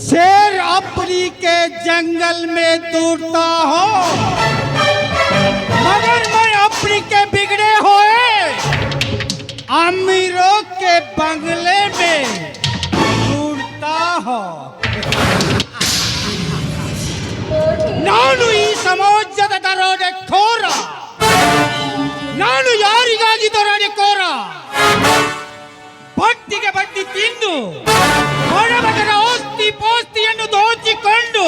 शेर अपनी के जंगल में दूरता हो, मगर मैं अपनी के बिगड़े हुए अमीरों के बंगले में दूरता हो। ನಾನು ಈ ಸಮಾಜದ ದರೋಡೆಕೋರ, ನಾನು ಯಾರಿಗಾಗಿ ದರೋಡೆಕೋರ? ಬಡ್ಡಿಗೆ ಬಡ್ಡಿ ತಿಂದು ಬಡವರ ಆಸ್ತಿ ಪಾಸ್ತಿಯನ್ನು ದೋಚಿಕೊಂಡು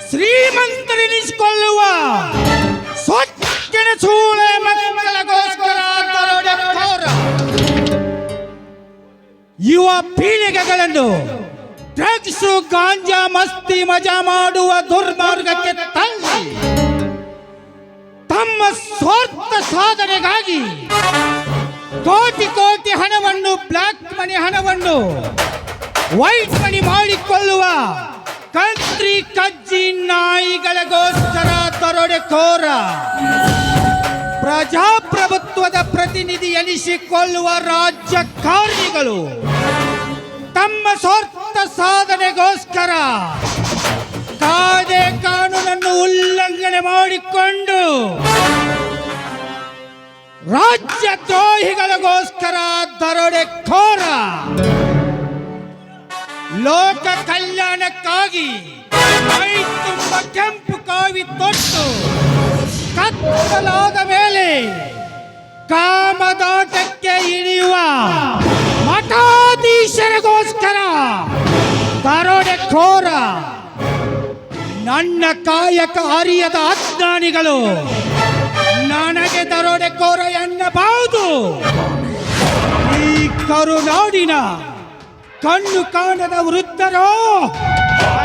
ಶ್ರೀಮಂತರೆನಿಸಿಕೊಳ್ಳುವ ಸ್ವಚ್ಛನ ಸೂಳೆ ಮಕ್ಕಳಿಗೋಸ್ಕರ ದರೋಡೆಕೋರ. ಯುವ ಪೀಳಿಗೆಗಳನ್ನು ಡ್ರಗ್ಸು ಗಾಂಜಾ ಮಸ್ತಿ ಮಜಾ ಮಾಡುವ ದುರ್ಮಾರ್ಗಕ್ಕೆ ತಳ್ಳಿ ತಮ್ಮ ಸ್ವಾರ್ಥ ಸಾಧನೆಗಾಗಿ ಕೋಟಿ ಕೋಟಿ ಹಣವನ್ನು, ಬ್ಲಾಕ್ ಮನಿ ಹಣವನ್ನು ವೈಟ್ ಮನಿ ಮಾಡಿಕೊಳ್ಳುವ ಕಂತ್ರಿ ಕಜ್ಜಿ ನಾಯಿಗಳಿಗೋಸ್ಕರ ದರೋಡೆಕೋರ. ಪ್ರಜಾಪ್ರಭುತ್ವದ ಪ್ರತಿನಿಧಿ ಎನಿಸಿಕೊಳ್ಳುವ ರಾಜಕಾರಣಿಗಳು ತಮ್ಮ ಸ್ವಾರ್ಥ ಸಾಧನೆಗೋಸ್ಕರ ಕಾಯ್ದೆ ಕಾನೂನನ್ನು ಉಲ್ಲಂಘನೆ ಮಾಡಿಕೊಂಡು ರಾಜ್ಯ ದ್ರೋಹಿಗಳಿಗೋಸ್ಕರ ದರೋಡೆಕೋರ. ಲೋಕ ಕಲ್ಯಾಣಕ್ಕಾಗಿ ಮೈ ತುಂಬ ಕೆಂಪು ಕಾವಿ ತೊಟ್ಟು ಕತ್ತಲಾದ ಮೇಲೆ ಕಾಮದಾಟಕ್ಕೆ ಇಳಿಯುವ ಮಠಾಧೀಶರಿಗೋಸ್ಕರ ದರೋಡೆಕೋರ. ನನ್ನ ಕಾಯಕ ಅರಿಯದ ಅಜ್ಞಾನಿಗಳು ನನಗೆ ದರೋಡೆಕೋರ ಎನ್ನಬಹುದು. ಈ ಕರುನಾಡಿನ ಕಣ್ಣು ಕಾಣದ ವೃದ್ಧರು,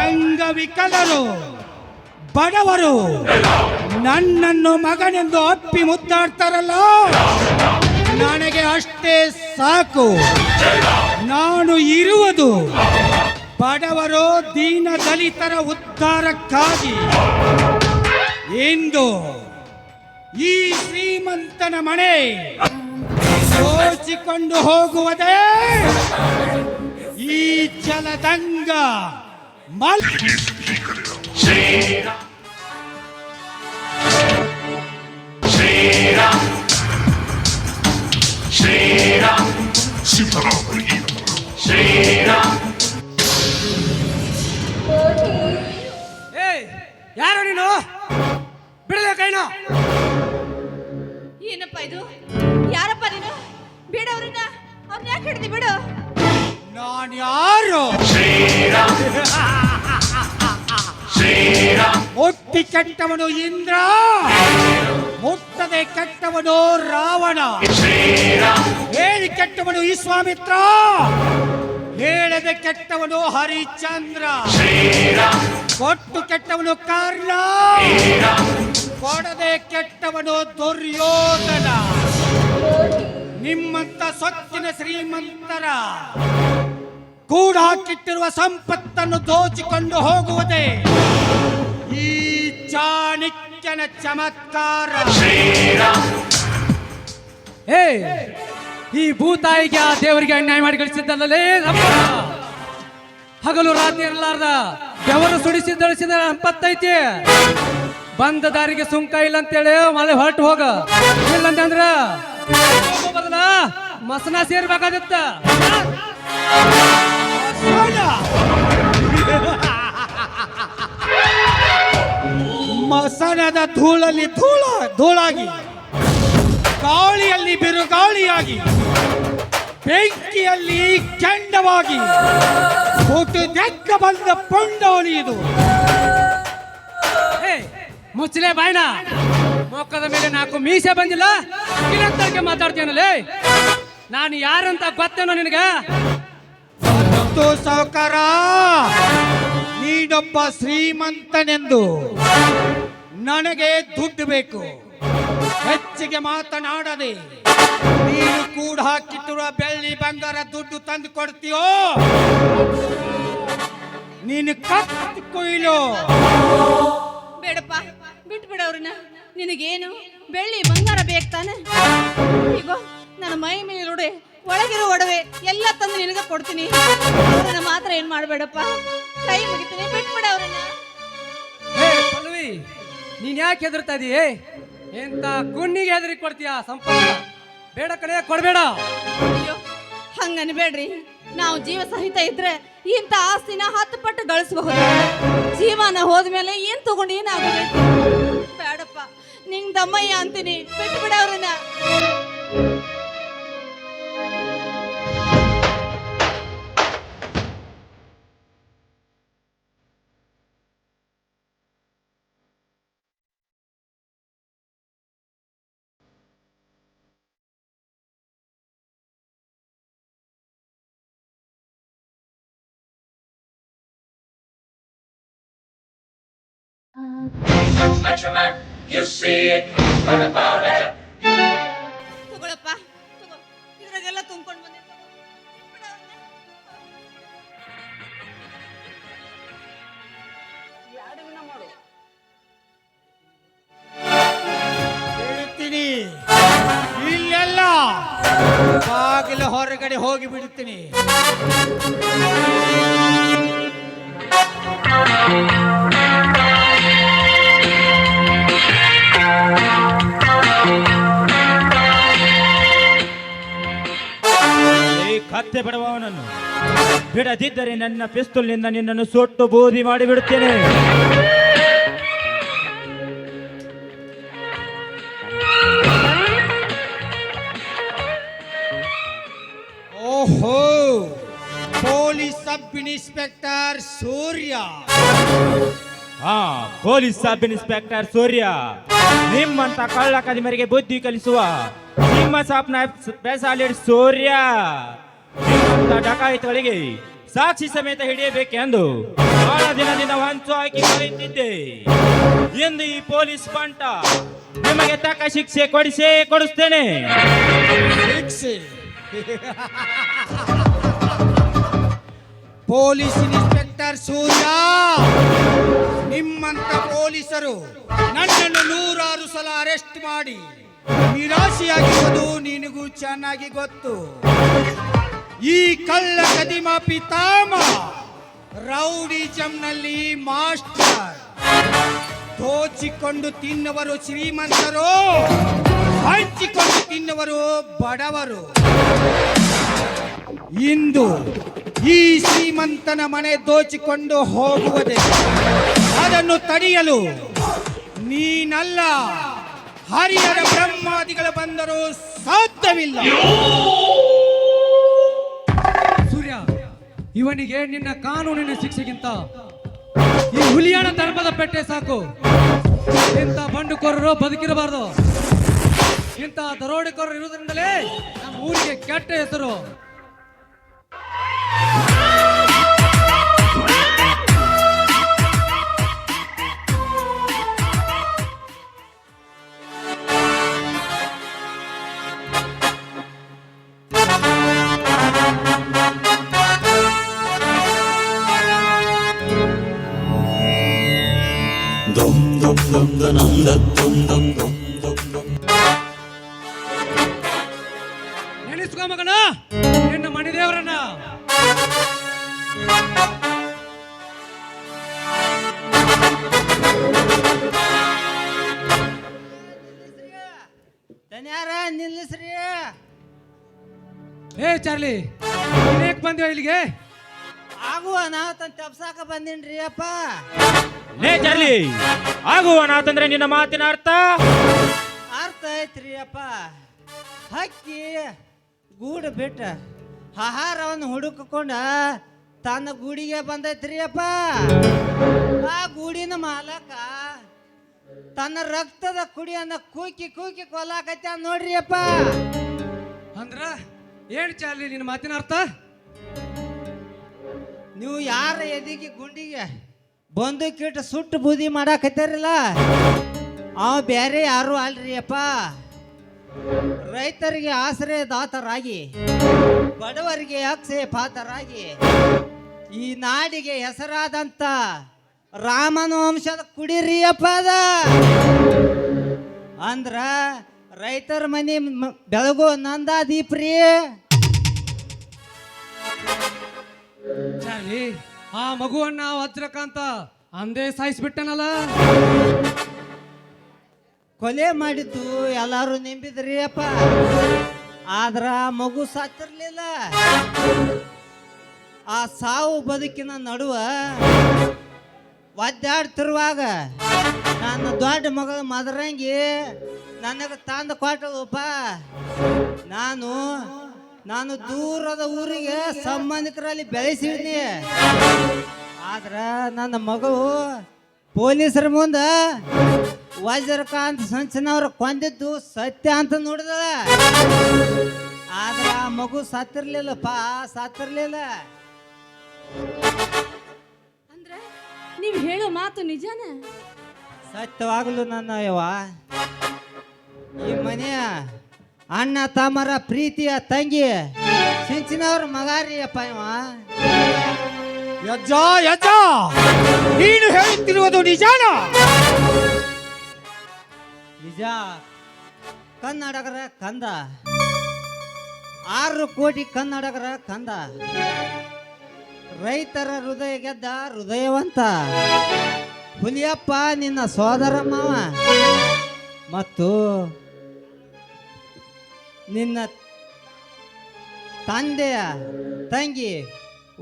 ಅಂಗವಿಕಲರು, ಬಡವರು ನನ್ನನ್ನು ಮಗನೆಂದು ಅಪ್ಪಿ ಮುದ್ದಾಡ್ತಾರಲ್ಲ, ನನಗೆ ಅಷ್ಟೇ ಸಾಕು. ನಾನು ಇರುವುದು ಬಡವರು ದೀನ ದಲಿತರ ಉದ್ಧಾರಕ್ಕಾಗಿ. ಇಂದು ಈ ಶ್ರೀಮಂತನ ಮನೆ ದೋಚಿಕೊಂಡು ಹೋಗುವುದೇ ಈ ಜಲದಂಗ ಶ್ರೀರಾಮ್ ಶ್ರೀರಾಮ್. ಯಾರು ನೀನು? ಬಿಡಲೇ ಕೈನ. ಏನಪ್ಪ ಇದು? ಯಾರಪ್ಪ ನೀನು? ಬಿಡವ್ರನ್ನ, ಅವ್ರನ್ನ ಯಾಕೆ ಹಿಡ್ದಿ? ಬಿಡು. ನಾನು ಯಾರು? ಮುಟ್ಟಿ ಕೆಟ್ಟವನು ಇಂದ್ರ, ಮುಟ್ಟದೆ ಕೆಟ್ಟವನು ರಾವಣ, ಹೇಳಿ ಕೆಟ್ಟವನು ವಿಶ್ವಾಮಿತ್ರ, ಹೇಳದೆ ಕೆಟ್ಟವನು ಹರಿಶ್ಚಂದ್ರ, ಕೊಟ್ಟು ಕೆಟ್ಟವನು ಕರ್ಣ, ಕೊಡದೆ ಕೆಟ್ಟವನು ದುರ್ಯೋಧನ. ನಿಮ್ಮಂತ ಸೊಕ್ಕಿನ ಶ್ರೀಮಂತರ ಕೂಡ ಹಾಕಿಟ್ಟಿರುವ ಸಂಪತ್ತನ್ನು ದೋಚಿಕೊಂಡು ಹೋಗುವುದೇ ಈ ಚಾಣಕ್ಯನ ಚಮತ್ಕಾರ. ಹೇ, ಈ ಭೂತಾಯಿಗೆ ಆ ದೇವರಿಗೆ ಅನ್ಯಾಯ ಮಾಡಿ ಗಳಿಸಿದ್ದಲ್ಲೇ ಹಗಲು ರಾತ್ರಿ ಇರಲಾರ್ದ ಬೆವರು ಸುಡಿಸಿದ ಸಂಪತ್ತೈತಿ. ಬಂದ ದಾರಿಗೆ ಸುಂಕ ಇಲ್ಲ ಅಂತೇಳಿ ಮಳೆ ಹೊರಟು ಹೋಗ, ಇಲ್ಲಂತಂದ್ರ ಬದಲ ಮಸನ ಸೇರ್ಬೇಕಾಗತ್ತ. ಮಸನದ ಧೂಳಲ್ಲಿ ಧೂಳಾಗಿ, ಗಾಳಿಯಲ್ಲಿ ಬಿರುಗಾಳಿಯಾಗಿ, ಬೆಂಕಿಯಲ್ಲಿ ಕೆಂಡವಾಗಿ ಹುಟ್ಟಿದೆಕ್ಕ ಬಂದ ಪುಂಡವನಿ ಇದು. ಮುಚ್ಚಲೇ ಬಾಯ್ನ, ಮೊಕ್ಕದ ಮೇಲೆ 4 ಮೀಸೆ ಬಂದಿಲ್ಲ, ಇಲ್ಲಂತಕ್ಕೆ ಮಾತಾಡ್ತೇನಲ್ಲೇ. ನಾನು ಯಾರಂತ ಗೊತ್ತೇನೋ ನಿನಗ? ಸಾವುಕಾರ, ನೀನೊಬ್ಬ ಶ್ರೀಮಂತನೆಂದು ನನಗೆ ದುಡ್ಡು ಬೇಕು. ಹೆಚ್ಚಿಗೆ ಮಾತನಾಡದೆ ನೀನು ಕೂಡ ಹಾಕಿಟ್ಟಿರುವ ಬೆಳ್ಳಿ ಬಂಗಾರ ದುಡ್ಡು ತಂದು ಕೊಡ್ತೀಯೋ ನೀನು ಕತ್ತು ಕೊಯ್ಲು. ಬೇಡಪ್ಪ, ಬಿಟ್ಬಿಡವ್ರನ್ನ. ನಿನಗೇನು ಬೆಳ್ಳಿ ಬಂಗಾರ ಬೇಕು ತಾನೆ? ಈಗ ನನ್ನ ಮೈ ಮೇಲುಡೆ ಒಳಗಿರೋ ಒಡವೆ ಎಲ್ಲ ತಂದು ನಿನಗೆ ಕೊಡ್ತೀನಿ. ಅವ್ರನ್ನ ಮಾತ್ರ ಏನ್ ಮಾಡ್ಬೇಡಪ್ಪ, ಕೈ ಮುಗಿತೀನಿ, ಬಿಟ್ಬಿಡ ಅವ್ರನ್ನ. ಪಲ್ಲವಿ, ನೀನ್ ಯಾಕೆ ಹೆದರ್ತಾ ಇದೀಯೇ? ಎಂತ ಗುಣ್ಣಿಗೆ ಹೆದರಿ ಕೊಡ್ತೀಯ ಸಂಪರ್ಕ? ಬೇಡ ಕಡೆ ಕೊಡ್ಬೇಡ. ಅಯ್ಯೋ ಹಂಗನ್ಬೇಡ್ರಿ, ನಾವು ಜೀವ ಸಹಿತ ಇದ್ರೆ ಇಂಥ ಆಸ್ತಿನ 10 ಪಟ್ಟು ಗಳಿಸಬಹುದು. ಜೀವನ ಹೋದ್ಮೇಲೆ ಏನ್ ತಗೊಂಡು ಏನಾಗೋದೈತಿ? ಬೇಡಪ್ಪ, ನಿಂಗ್ ದಮ್ಮಯ್ಯ ಅಂತೀನಿ, ಬಿಟ್ಬಿಡ ಅವ್ರನ್ನ. You see it, what about it? ತಗೊಳಪ್ಪ, ತಗೋ, ಇದ್ರಾಗೆಲ್ಲ ತುಂಬ್ಕೊಂಡು ಬಂದೆ. ಹೇಳ್ತೀನಿ, ಇಲ್ಲೆಲ್ಲ ಬಾಗಿಲ ಹೊರಗಡೆ ಹೋಗಿ ಬಿಡುತ್ತೀನಿ. ಕತ್ತೆ ಬಿಡುವವನನ್ನು ಬಿಡದಿದ್ದರೆ ನನ್ನ ಪಿಸ್ತೂಲ್ನಿಂದ ನಿನ್ನನ್ನು ಸುಟ್ಟು ಬೂದಿ ಮಾಡಿಬಿಡುತ್ತೇನೆ. ಓಹೋ, ಪೊಲೀಸ್ ಸಬ್ ಇನ್ಸ್ಪೆಕ್ಟರ್ ಸೂರ್ಯ. ಪೊಲೀಸ್ ಸಬ್ ಇನ್ಸ್ಪೆಕ್ಟರ್ ಸೂರ್ಯ, ನಿಮ್ಮಂತ ಕಳ್ಳ ಕದಿಮರಿಗೆ ಬುದ್ಧಿ ಕಲಿಸುವ ನಿಮ್ಮ ಸಾಪ್ನ ಸ್ಪೆಷಾಲಿಸ್ಟ್ ಸೂರ್ಯ. ನಿಮ್ಮಂತ ಡಕಾಯಿತಗಳಿಗೆ ಸಾಕ್ಷಿ ಸಮೇತ ಹಿಡಿಯಬೇಕೆಂದು ಬಹಳ ದಿನದಿಂದ ಹೊಂಚು ಹಾಕಿ ಕರೆಯುತ್ತಿದ್ದೆ. ಎಂದು ಈ ಪೊಲೀಸ್ ಬಂಟ ನಿಮಗೆ ತಕ್ಕ ಶಿಕ್ಷೆ ಕೊಡಿಸ್ತೇನೆ. ಶಿಕ್ಷೆ? ಪೊಲೀಸ್ ಇನ್ಸ್ಪೆಕ್ಟರ್ ಸೂರ್ಯ, ನಿಮ್ಮಂತ ಪೊಲೀಸರು ನನ್ನನ್ನು 100 ಸಲ ಅರೆಸ್ಟ್ ಮಾಡಿ ನಿರಾಶೆಯಾಗಿರುವುದು ನಿನಗೂ ಚೆನ್ನಾಗಿ ಗೊತ್ತು. ಈ ಕಳ್ಳ ಕದಿಮ ಪಿತಾಮ ರೌಡಿಸಂನಲ್ಲಿ ಮಾಸ್ಟರ್. ದೋಚಿಕೊಂಡು ತಿನ್ನುವರು ಶ್ರೀಮಂತರು, ಹಂಚಿಕೊಂಡು ತಿನ್ನುವರು ಬಡವರು. ಇಂದು ಈ ಶ್ರೀಮಂತನ ಮನೆ ದೋಚಿಕೊಂಡು ಹೋಗುವುದೇ, ಅದನ್ನು ತಡೆಯಲು ನೀನಲ್ಲ, ಹರಿಹರ ಬ್ರಹ್ಮಾದಿಗಳು ಬಂದರೂ ಸಾಧ್ಯವಿಲ್ಲ. ಸೂರ್ಯ, ಇವನಿಗೆ ನಿನ್ನ ಕಾನೂನಿನ ಶಿಕ್ಷೆಗಿಂತ ಈ ಹುಲಿಯಾಣ ಧರ್ಮದ ಪೆಟ್ಟೆ ಸಾಕು. ಇಂಥ ಬಂಡುಕೋರರು ಬದುಕಿರಬಾರದು. ಇಂಥ ದರೋಡೆಕೋರರು ಇರುವುದರಿಂದಲೇ ನಮ್ಮ ಊರಿಗೆ ಕೆಟ್ಟ ಹೆಸರು. ನೆನೆಸ್ಕೋ ಮಗನ ನಿನ್ನ ಮನೆ ದೇವರನ್ನ. ಯಾರ ನಿಲ್ಲಿಸ್ರಿ? ಏ ಚಾರ್ಲಿ, ಏಕ್ ಬಂದಿವ ಇಲ್ಲಿಗೆ? ಆಗುವ ನಾವು ತಪ್ಸಾಕ ಬಂದಿನ್ರಿ ಅಪ್ಪ. ಲೇ ಚಾರ್ಲಿ, ಆಗುವ ನಾತಂದ್ರೆ ನಿನ್ನ ಮಾತಿನ ಅರ್ಥ ಅರ್ಥ ಐತ್ರಿ ಅಪ್ಪ. ಹಕ್ಕಿ ಗೂಡು ಬಿಟ್ಟ ಆಹಾರವನ್ನು ಹುಡುಕಿಕೊಂಡ ತನ್ನ ಗೂಡಿಗೆ ಬಂದೈತ್ರಿ ಅಪ್ಪ. ಆ ಗೂಡಿನ ಮಾಲಕ ತನ್ನ ರಕ್ತದ ಕುಡಿಯನ್ನ ಕೂಕಿ ಕೂಕಿ ಕೊಲಾಕೈತ ನೋಡ್ರಿ ಅಪ್ಪ. ಅಂದ್ರ ಏನ್ ಚಾರ್ಲಿ ನಿನ್ನ ಮಾತಿನ ಅರ್ಥ? ನೀವು ಯಾರ ಎದಿಗೆ ಗುಂಡಿಗೆ ಬಂದೂಕಿಟ್ಟು ಸುಟ್ಟು ಬೂದಿ ಮಾಡಾಕತ್ತಾರಲ್ಲ, ಅವ ಬೇರೆ ಯಾರು ಅಲ್ರಿ ಅಪ್ಪ. ರೈತರಿಗೆ ಆಶ್ರಯ ದಾತರಾಗಿ, ಬಡವರಿಗೆ ಅಕ್ಷಯ ಪಾತ್ರರಾಗಿ, ಈ ನಾಡಿಗೆ ಹೆಸರಾದಂತ ರಾಮನ ವಂಶದ ಕುಡಿರಿ ಅಪ್ಪ ಅದ. ಅಂದ್ರ ರೈತರ ಮನೆ ಬೆಳಗು ನಂದ ದೀಪ್ರಿ. ಚಾರಿ ಆ ಮಗುವನ್ನ ವಜ್ರಕಾಂತ ಅಂದೇ ಸಾಯಿಸ್ಬಿಟ್ಟನಲ್ಲ. ಕೊಲೆ ಮಾಡಿದ್ದು ಎಲ್ಲಾರು ನೆಂಬಿದ್ರಿ ಅಪ್ಪ, ಆದ್ರ ಮಗು ಸತ್ತಿರ್ಲಿಲ್ಲ. ಆ ಸಾವು ಬದುಕಿನ ನಡುವ ಒದ್ದಾಡ್ತಿರುವಾಗ ನನ್ನ ದೊಡ್ಡ ಮಗಳ ಮದರಂಗಿ ನನಗೆ ತಂದು ಕೊಟ್ಟಳಪ್ಪ. ನಾನು ದೂರದ ಊರಿಗೆ ಸಂಬಂಧಿಕರಲ್ಲಿ ಬೆಳೆಸಿದ್ನಿ. ಆದ್ರ ನನ್ನ ಮಗಳು ಪೊಲೀಸರ ಮುಂದೆ ವಜ್ರಕಾಂತ್ ಸಂಚನವ್ರ ಕೊಂದಿದ್ದು ಸತ್ಯ ಅಂತ ನೋಡಿದಳ. ಆದ್ರ ಆ ಮಗು ಸತ್ತಿರ್ಲಿಲ್ಲಪ್ಪ, ಸತ್ತಿರ್ಲಿಲ್ಲ. ಅಂದ್ರೆ ನೀವು ಹೇಳೋ ಮಾತು ನಿಜಾನ? ಸತ್ಯವಾಗಲು ನನ್ನ ಯವ್ವ. ಈ ಮನೆಯ ಅಣ್ಣ ತಮ್ಮರ ಪ್ರೀತಿಯ ತಂಗಿ ಸಿಂಚಿನವ್ರ ಮಗಾರಿ ಅಪ್ಪ ಇವ. ಯಜ್ಜ ಯಜ್ಜ, ನೀನು ಹೇಳುತ್ತಿರುವುದು ನಿಜಾನ? ನಿಜ. ಕನ್ನಡಗರ ಕಂದ, 6 ಕೋಟಿ ಕನ್ನಡಗರ ಕಂದ, ರೈತರ ಹೃದಯ ಗೆದ್ದ ಹೃದಯವಂತ ಹುಲಿಯಪ್ಪ ನಿನ್ನ ಸೋದರ ಮಾವ ಮತ್ತು ನಿನ್ನ ತಂದೆಯ ತಂಗಿ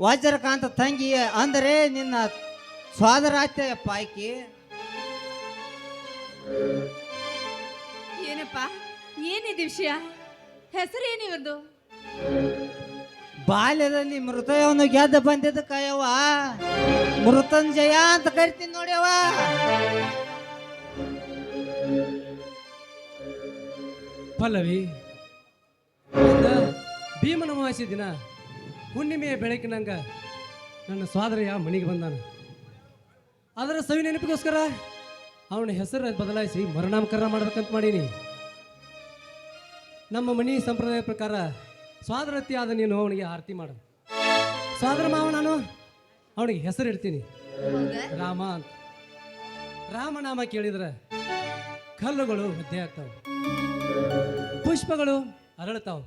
ವಜ್ರಕಾಂತ ತಂಗಿ ಅಂದರೆ ನಿನ್ನ ಸೋದರಾತ್ಯಪ್ಪ ಆಕಿ. ಏನಪ್ಪ, ಏನಿದೆ ವಿಷಯ? ಹೆಸರೇನಿವದು? ಬಾಲ್ಯದಲ್ಲಿ ಮೃತಯವನ್ನು ಗೆದ್ದು ಬಂದಿದ್ದಕ್ಕಯ್ಯವ ಮೃತಂಜಯ ಅಂತ ಕರಿತೀನಿ ನೋಡ್ಯವ. ಪಲ್ಲವಿ, ಭೀಮನ ಅಮಾವಾಸ್ಯೆ ದಿನ ಹುಣ್ಣಿಮೆಯ ಬೆಳಕಿನಂಗ ನನ್ನ ಸೋದರಯ್ಯ ಮನೆಗೆ ಬಂದಾನ. ಅದರ ಸವಿ ನೆನಪಿಗೋಸ್ಕರ ಅವನ ಹೆಸರು ಬದಲಾಯಿಸಿ ಮರುನಾಮಕರಣ ಮಾಡ್ಬೇಕಂತ ಮಾಡೀನಿ. ನಮ್ಮ ಮನೆ ಸಂಪ್ರದಾಯ ಪ್ರಕಾರ ಸೋದರತ್ತಿ ಆದ ನೀನು ಅವನಿಗೆ ಆರತಿ ಮಾಡು. ಸೋದರ ಮಾವ ನಾನು ಅವನಿಗೆ ಹೆಸರು ಇಡ್ತೀನಿ ರಾಮ ಅಂತ. ರಾಮನಾಮ ಕೇಳಿದ್ರೆ ಕಲ್ಲುಗಳು ಒದ್ದೆ ಆಗ್ತಾವ, ಪುಷ್ಪಗಳು ಅರಳುತ್ತಾವ,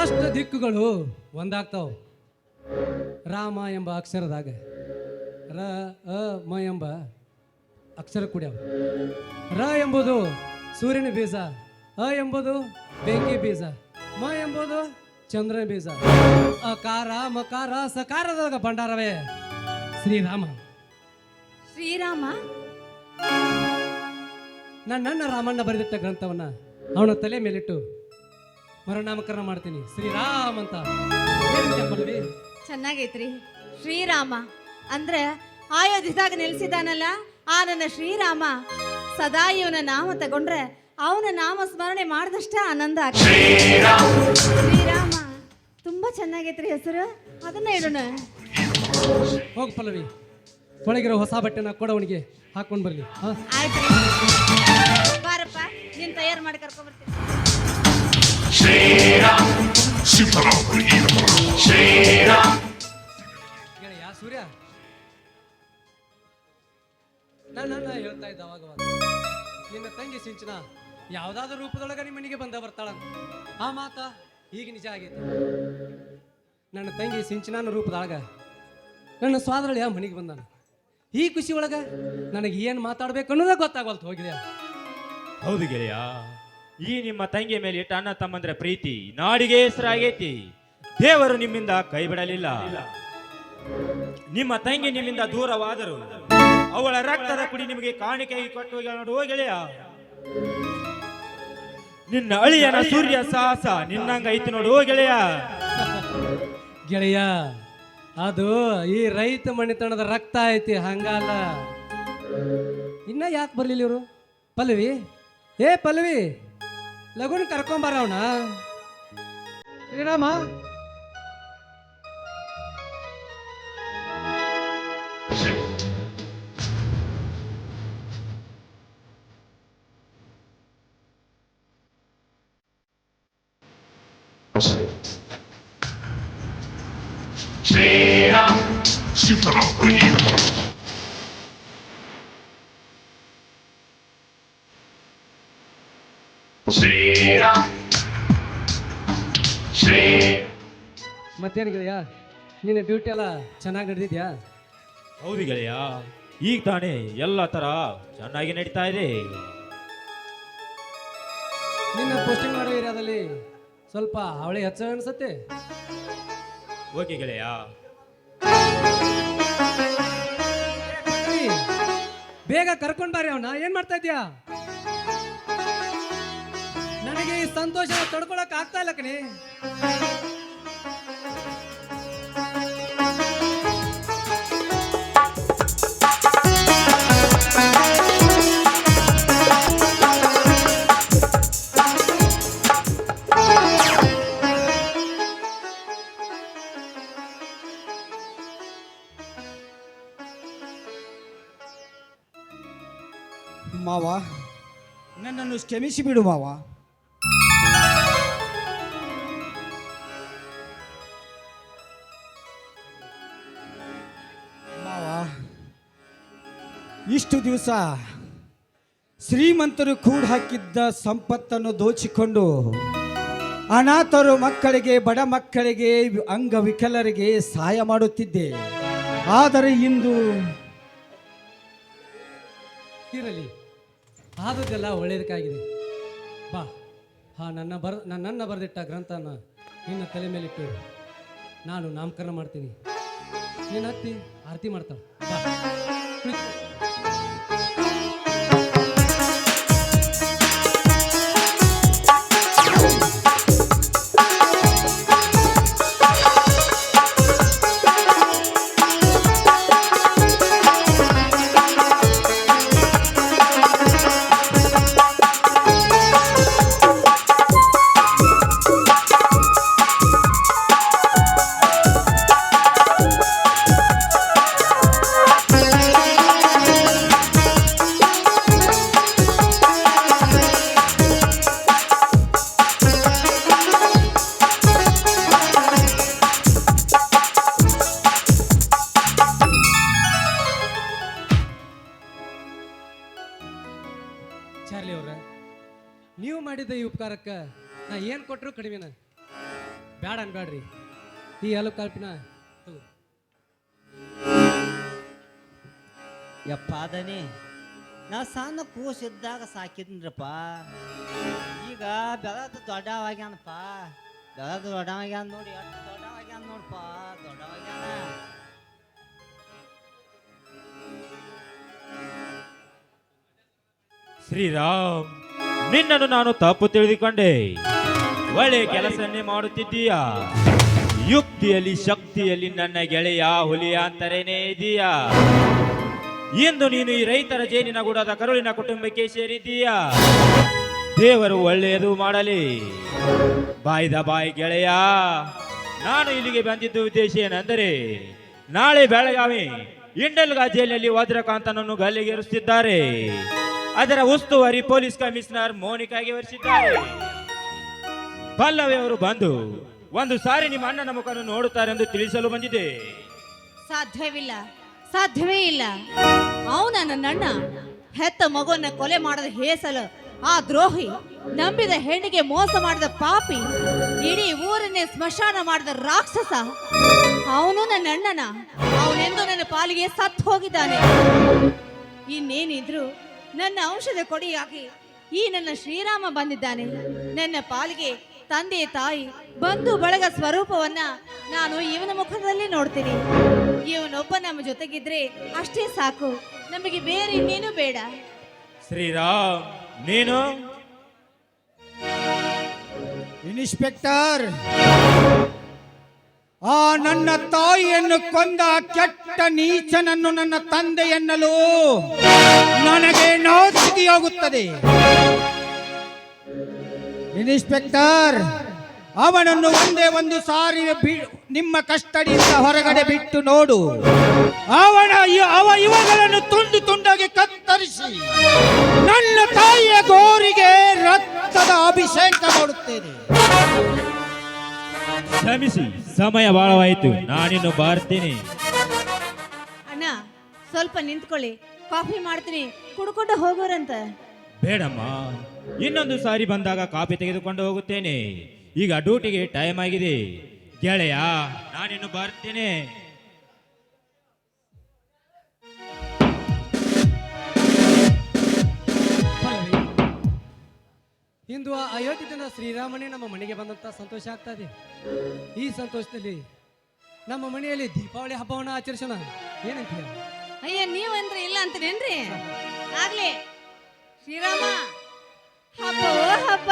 ಅಷ್ಟ ದಿಕ್ಕುಗಳು ಒಂದಾಗ್ತಾವ. ರಾಮ ಎಂಬ ಅಕ್ಷರದಾಗ ರ ಅ ಮ ಎಂಬ ಅಕ್ಷರ ಕೂಡ್ಯಾವ. ರ ಎಂಬುದು ಸೂರ್ಯನ ಬೀಜ, ಅ ಎಂಬುದು ಬೆಂಕಿ ಬೀಜ, ಮ ಎಂಬುದು ಚಂದ್ರನ ಬೀಜ, ಅಕಾರ ಮಕಾರ ಸಕಾರದಾಗ ಭಂಡಾರವೇ ಶ್ರೀರಾಮ. ಶ್ರೀರಾಮ? ನನ್ನ ರಾಮಣ್ಣ ಬರೆದಿಟ್ಟ ಗ್ರಂಥವನ್ನ ಅವನ ತಲೆ ಮೇಲಿಟ್ಟು ಮರುನಾಮಕರಣ ಮಾಡ್ತೀನಿ ಶ್ರೀರಾಮ್ ಅಂತ. ಪಲ್ಲವಿ, ಚೆನ್ನಾಗೈತ್ರಿ. ಶ್ರೀರಾಮ ಅಂದ್ರೆ ಆಯೋಧ್ಯದಾಗ ನೆಲೆಸಿದಾನಲ್ಲ ಆ ನನ್ನ ಶ್ರೀರಾಮ. ಸದಾ ಇವನ ನಾಮ ತಗೊಂಡ್ರೆ ಅವನ ನಾಮ ಸ್ಮರಣೆ ಮಾಡಿದಷ್ಟೇ ಆನಂದ ಆಗ್ತದೆ. ಶ್ರೀರಾಮ ತುಂಬಾ ಚೆನ್ನಾಗೈತ್ರಿ ಹೆಸರು, ಅದನ್ನ ಇಡೋಣ. ಹೋಗು ಪಲ್ಲವಿ, ಒಳಗಿರೋ ಹೊಸ ಬಟ್ಟೆನ ಕೊಡವನಿಗೆ ಹಾಕೊಂಡು ಬರ್ಲಿ. ಆಯ್ತು, ಬಾರಪ್ಪ, ನೀನ್ ತಯಾರು ಮಾಡಿ ಕರ್ಕೊಂಡ್ ಬರ್ತೀನಿ. ಗೆಳೆಯ ಸೂರ್ಯ, ನಾನು ಹೇಳ್ತಾ ಇದ್ದ ಅವಾಗ ನಿನ್ನ ತಂಗಿ ಸಿಂಚನ ಯಾವ್ದಾದ್ರು ರೂಪದೊಳಗ ನಿಮ್ಮ ಮನೆಗೆ ಬಂದ ಬರ್ತಾಳಂತ. ಆ ಮಾತ ಈಗ ನಿಜ ಆಗೈತೆ. ನನ್ನ ತಂಗಿ ಸಿಂಚನ ರೂಪದೊಳಗ ನನ್ನ ಸ್ವಾದರಳಿಯ ಮನೆಗೆ ಬಂದಾನ. ಈ ಖುಷಿ ಒಳಗ ನನಗೆ ಏನು ಮಾತಾಡ್ಬೇಕು ಅನ್ನೋದೇ ಗೊತ್ತಾಗಲ್ತು. ಹೋಗಿದೆಯಾ? ಹೌದು ಗೆಳೆಯ, ಈ ನಿಮ್ಮ ತಂಗಿಯ ಮೇಲೆ ಇಟ್ಟ ಅಣ್ಣ ತಮ್ಮಂದ್ರ ಪ್ರೀತಿ ನಾಡಿಗೆ ಹೆಸರಾಗೈತಿ. ದೇವರು ನಿಮ್ಮಿಂದ ಕೈ ಬಿಡಲಿಲ್ಲ. ನಿಮ್ಮ ತಂಗಿ ನಿಮ್ಮಿಂದ ದೂರವಾದರು ಅವಳ ರಕ್ತದ ಕುಡಿ ನಿಮಗೆ ಕಾಣಿಕೆಯಾಗಿ ಕೊಟ್ಟು ನೋಡುವ ಗೆಳೆಯ. ನಿನ್ನ ಅಳಿಯನ ಸೂರ್ಯ ಸಾಹಸ ನಿನ್ನಂಗ ಐತಿ ನೋಡುವ ಗೆಳೆಯ. ಗೆಳೆಯ, ಅದು ಈ ರೈತ ಮಣಿತನದ ರಕ್ತ ಐತಿ, ಹಂಗಲ್ಲ. ಇನ್ನ ಯಾಕೆ ಬರ್ಲಿಲ್ಲ ಇವರು? ಪಲ್ಲವಿ, ಏ ಪಲ್ಲವಿ, ಲಗುನ್ ಕರ್ಕೊಂಬಾರ ಅವನ. Shriram, Sri Ram. Sri. ಮತ್ತೇನು ಗೆಳೆಯ ನಿನ್ನ ಡ್ಯೂಟಿ ಎಲ್ಲ ಚೆನ್ನಾಗಿ ನಡೆದಿದ್ಯಾ? ಹೌದು ಗೆಳೆಯ, ಈಗ ತಾನೇ ಎಲ್ಲ ತರ ಚೆನ್ನಾಗಿ ನಡೀತಾ ಇದೆ. ನಿನ್ನ ಪೋಸ್ಟಿಂಗ್ ಮಾಡೋ ಏರಿಯಾದಲ್ಲಿ ಸ್ವಲ್ಪ ಅವಳಿ ಹೆಚ್ಚ ಅನ್ಸತ್ತೆ. ಓಕೆ ಗೆಳೆಯ. ಬೇಗ ಕರ್ಕೊಂಡ್ ಬಾರಿ ಅವನ. ಏನ್ ಮಾಡ್ತಾ ಇದ್ಯಾ? ನನಗೆ ಈ ಸಂತೋಷ ತಡ್ಕೊಳಕ್ ಆಗ್ತಾ ಇಲ್ಲ ಕಣೆ. ಮಾವ, ನನ್ನನ್ನು ಕ್ಷಮಿಸಿ ಬಿಡು ಮಾವ. ಮಾವ, ಇಷ್ಟು ದಿವಸ ಶ್ರೀಮಂತರು ಕೂಡ ಹಾಕಿದ್ದ ಸಂಪತ್ತನ್ನು ದೋಚಿಕೊಂಡು ಅನಾಥರು ಮಕ್ಕಳಿಗೆ, ಬಡ ಮಕ್ಕಳಿಗೆ, ಅಂಗವಿಕಲರಿಗೆ ಸಹಾಯ ಮಾಡುತ್ತಿದ್ದೆ. ಆದರೆ ಇಂದು ಇರಲಿ, ಆದದ್ದೆಲ್ಲ ಒಳ್ಳೇದಕ್ಕಾಗಿದೆ. ಬಾ, ನನ್ನನ್ನ ಬರೆದಿಟ್ಟ ಗ್ರಂಥನ ನಿನ್ನ ತಲೆ ಮೇಲಿಟ್ಟು ನಾನು ನಾಮಕರಣ ಮಾಡ್ತೀನಿ. ನಿನ್ನ ಹತ್ತಿ ಆರತಿ ಮಾಡ್ತಾಳೆ. ಬಾ, ಕುಳಿತು. ಚಾರ್ಲಿ ಅವ್ರ, ನೀವು ಮಾಡಿದ ಈ ಉಪಕಾರಕ್ಕೆ ನಾ ಏನು ಕೊಟ್ಟರು ಕಡಿಮೆನ. ಬ್ಯಾಡ ಅನ್ಬೇಡ್ರಿ. ಈ ಹಲವು ಕಲ್ಪಿನ ತಗೋ. ಯಪ್ಪಾದನಿ, ನಾ ಸಣ್ಣ ಕೂಸಿದ್ದಾಗ ಸಾಕಿದ್ನಪ್ಪ. ಈಗ ಬೆಳೆದು ದೊಡ್ಡವಾಗ್ಯಾನಪ್ಪ. ಬೆಳೆದು ದೊಡ್ಡವಾಗ್ಯಾನ ನೋಡಿ, ಎಷ್ಟು ದೊಡ್ಡವಾಗ್ಯಾನ ನೋಡಪ್ಪ, ದೊಡ್ಡವಾಗ್ಯಾನ. ಶ್ರೀರಾಮ್, ನಿನ್ನನ್ನು ನಾನು ತಪ್ಪು ತಿಳಿದುಕೊಂಡೆ. ಒಳ್ಳೆ ಕೆಲಸನ್ನೇ ಮಾಡುತ್ತಿದ್ದೀಯಾ. ಯುಕ್ತಿಯಲ್ಲಿ ಶಕ್ತಿಯಲ್ಲಿ ನನ್ನ ಗೆಳೆಯ ಹುಲಿಯ ಅಂತರೇನೇ ಇದೀಯಾ. ಇಂದು ನೀನು ಈ ರೈತರ ಜೇನಿನ ಗುಡದ ಕರುಳಿನ ಕುಟುಂಬಕ್ಕೆ ಸೇರಿದ್ದೀಯಾ. ದೇವರು ಒಳ್ಳೆಯದು ಮಾಡಲಿ. ಬಾಯ್ದ ಬಾಯ್ ಗೆಳೆಯ, ನಾನು ಇಲ್ಲಿಗೆ ಬಂದಿದ್ದ ಉದ್ದೇಶ ಏನೆಂದರೆ, ನಾಳೆ ಬೆಳಗಾವಿ ಇಂಡಲ್ಗಾ ಜೈಲಿನಲ್ಲಿ ವಜ್ರಕಾಂತನನ್ನು ಗಲ್ಲಿಗೇರಿಸುತ್ತಿದ್ದಾರೆ. ಅದರ ಉಸ್ತುವಾರಿ ಪೊಲೀಸ್ ಕಮಿಷನರ್ ಮೋನಿಕಾಗೆ ವಹಿಸಿದ್ದಾರೆ. ಪಲ್ಲವಿ ಅವರು ಬಂದು ಒಂದು ಸಾರಿ ನಿಮ್ಮ ಅಣ್ಣನ ಮುಖವನ್ನು ನೋಡುತ್ತಾರೆ ಎಂದು ತಿಳಿಸಲು ಬಂದಿದೆ. ಸಾಧ್ಯವಿಲ್ಲ, ಸಾಧ್ಯವೇ ಇಲ್ಲ. ಅವನ ನನ್ನಣ್ಣ ಹೆತ್ತ ಮಗುವನ್ನ ಕೊಲೆ ಮಾಡದ ಹೇಸಲು ಆ ದ್ರೋಹಿ, ನಂಬಿದ ಹೆಣ್ಣಿಗೆ ಮೋಸ ಮಾಡಿದ ಪಾಪಿ, ಇಡೀ ಊರನ್ನೇ ಸ್ಮಶಾನ ಮಾಡಿದ ರಾಕ್ಷಸ ಅವನು ನನ್ನ ಅಣ್ಣನ. ಅವನೆಂದು ನನ್ನ ಪಾಲಿಗೆ ಸತ್ತು ಹೋಗಿದ್ದಾನೆ. ಇನ್ನೇನಿದ್ರು ನನ್ನ ಔಷಧ ಕೊಡಿಯಾಗಿ ಈ ನನ್ನ ಶ್ರೀರಾಮ ಬಂದಿದ್ದಾನೆ. ನನ್ನ ಪಾಲಿಗೆ ತಂದೆ, ತಾಯಿ, ಬಂಧು ಬಳಗ ಸ್ವರೂಪವನ್ನ ನಾನು ಇವನ ಮುಖದಲ್ಲಿ ನೋಡ್ತೀನಿ. ಇವನೊಬ್ಬ ನಮ್ಮ ಜೊತೆಗಿದ್ರೆ ಅಷ್ಟೇ ಸಾಕು, ನಮಗೆ ಬೇರೆ ಇನ್ನೇನು ಬೇಡ. ಶ್ರೀರಾಮ್, ನೀನು ಇನ್ಸ್ಪೆಕ್ಟರ್, ಆ ನನ್ನ ತಾಯಿಯನ್ನು ಕೊಂದ ಕೆಟ್ಟ ನೀಚನನ್ನು ನನ್ನ ತಂದೆ ಎನ್ನಲು ನನಗೆ ನಾಚಿಕೆಯಾಗುತ್ತದೆ. ಇನ್ಸ್ಪೆಕ್ಟರ್, ಅವನನ್ನು ಒಂದೇ ಒಂದು ಸಾರಿ ನಿಮ್ಮ ಕಸ್ಟಡಿಯಿಂದ ಹೊರಗಡೆ ಬಿಟ್ಟು ನೋಡು. ಇವುಗಳನ್ನು ತುಂಡು ತುಂಡಾಗಿ ಕತ್ತರಿಸಿ ನನ್ನ ತಾಯಿಯ ಗೋರಿಗೆ ರಕ್ತದ ಅಭಿಷೇಕ ಮಾಡುತ್ತೇನೆ. ಕ್ಷಮಿಸಿ, ಸಮಯ ಬಹಳವಾಯಿತು. ನಾನಿನ್ನು ಬರ್ತೀನಿ. ಅಣ್ಣ, ಸ್ವಲ್ಪ ನಿಂತ್ಕೊಳ್ಳಿ, ಕಾಫಿ ಮಾಡ್ತೀನಿ, ಕುಡ್ಕೊಂಡು ಹೋಗೋರಂತ. ಬೇಡಮ್ಮ, ಇನ್ನೊಂದು ಸಾರಿ ಬಂದಾಗ ಕಾಫಿ ತೆಗೆದುಕೊಂಡು ಹೋಗುತ್ತೇನೆ. ಈಗ ಡ್ಯೂಟಿಗೆ ಟೈಮ್ ಆಗಿದೆ ಗೆಳೆಯ, ನಾನಿನ್ನು ಬರ್ತೇನೆ. ಪಲ್ಲವಿ, ಇಂದು ಆ ಅಯೋಧ್ಯದಿಂದ ಶ್ರೀರಾಮನೇ ನಮ್ಮ ಮನೆಗೆ ಬಂದಂತ ಸಂತೋಷ ಆಗ್ತಾ ಇದೆ. ಈ ಸಂತೋಷದಲ್ಲಿ ನಮ್ಮ ಮನೆಯಲ್ಲಿ ದೀಪಾವಳಿ ಹಬ್ಬವನ್ನು ಆಚರಿಸೋಣ, ಏನಂತೀಯ? ಅಯ್ಯ ನೀವಂದ್ರೆ ಇಲ್ಲ ಅಂತೀರೇನ್ರಿ? ಆಗ್ಲಿ ಶ್ರೀರಾಮ, ಹಬ್ಬ ಹಬ್ಬ.